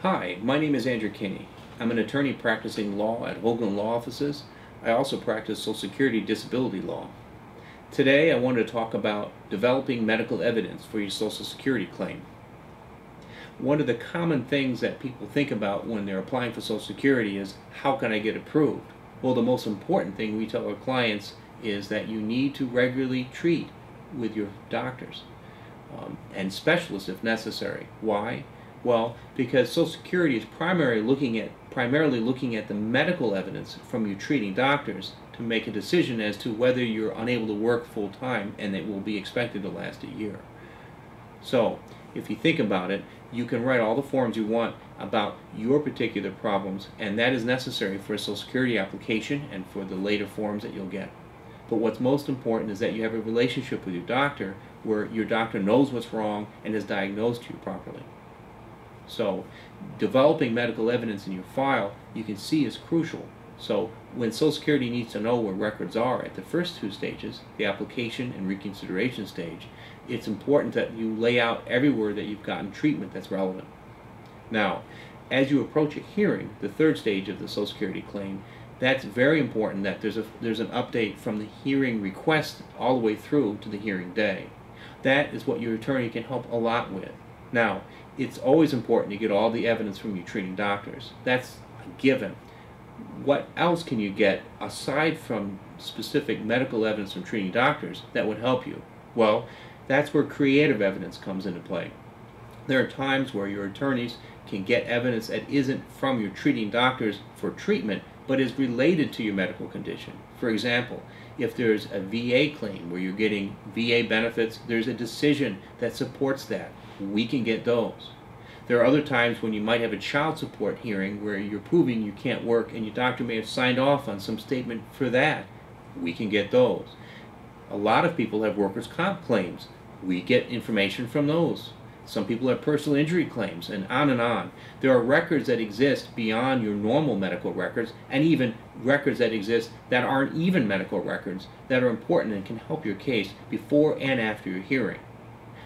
Hi, my name is Andrew Kinney. I'm an attorney practicing law at Hoglund Law Offices. I also practice Social Security disability law. Today I wanted to talk about developing medical evidence for your Social Security claim. One of the common things that people think about when they're applying for Social Security is, how can I get approved? Well, the most important thing we tell our clients is that you need to regularly treat with your doctors and specialists if necessary. Why? Well, because Social Security is primarily looking at the medical evidence from your treating doctors to make a decision as to whether you're unable to work full time and it will be expected to last a year. So, if you think about it, you can write all the forms you want about your particular problems, and that is necessary for a Social Security application and for the later forms that you'll get. But what's most important is that you have a relationship with your doctor where your doctor knows what's wrong and has diagnosed you properly. So, developing medical evidence in your file, you can see, is crucial. So, when Social Security needs to know where records are at the first two stages, the application and reconsideration stage, it's important that you lay out everywhere that you've gotten treatment that's relevant. Now, as you approach a hearing, the third stage of the Social Security claim, that's very important that there's an update from the hearing request all the way through to the hearing day. That is what your attorney can help a lot with. Now, it's always important to get all the evidence from your treating doctors. That's a given. What else can you get aside from specific medical evidence from treating doctors that would help you? Well, that's where creative evidence comes into play. There are times where your attorneys can get evidence that isn't from your treating doctors for treatment, but is related to your medical condition. For example, if there's a VA claim where you're getting VA benefits, there's a decision that supports that. We can get those. There are other times when you might have a child support hearing where you're proving you can't work and your doctor may have signed off on some statement for that. We can get those. A lot of people have workers' comp claims. We get information from those. Some people have personal injury claims, and on and on. There are records that exist beyond your normal medical records, and even records that exist that aren't even medical records that are important and can help your case before and after your hearing.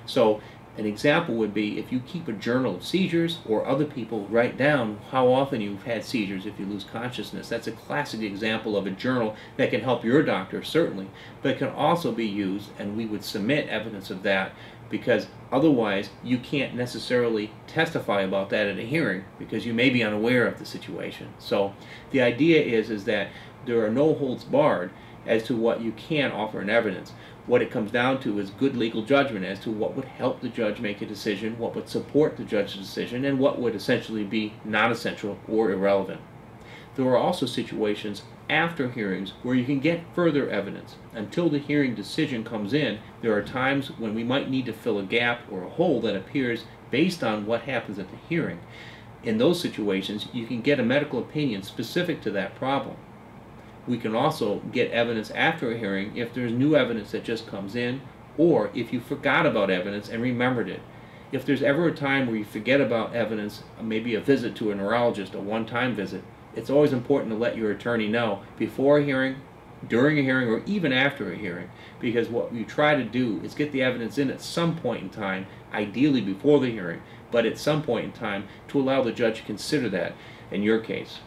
So, an example would be if you keep a journal of seizures, or other people write down how often you've had seizures if you lose consciousness. That's a classic example of a journal that can help your doctor, certainly, but it can also be used, and we would submit evidence of that, because otherwise you can't necessarily testify about that at a hearing because you may be unaware of the situation. So the idea is that there are no holds barred as to what you can offer in evidence. What it comes down to is good legal judgment as to what would help the judge make a decision, what would support the judge's decision, and what would essentially be non-essential or irrelevant. There are also situations after hearings where you can get further evidence. Until the hearing decision comes in, there are times when we might need to fill a gap or a hole that appears based on what happens at the hearing. In those situations, you can get a medical opinion specific to that problem. We can also get evidence after a hearing if there's new evidence that just comes in, or if you forgot about evidence and remembered it. If there's ever a time where you forget about evidence, maybe a visit to a neurologist, a one-time visit, it's always important to let your attorney know before a hearing, during a hearing, or even after a hearing, because what we try to do is get the evidence in at some point in time, ideally before the hearing, but at some point in time to allow the judge to consider that in your case.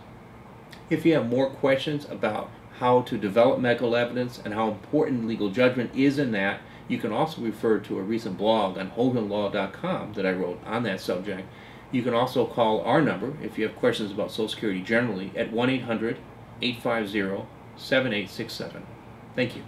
If you have more questions about how to develop medical evidence and how important legal judgment is in that, you can also refer to a recent blog on hoglundlaw.com that I wrote on that subject. You can also call our number if you have questions about Social Security generally at 1-800-850-7867. Thank you.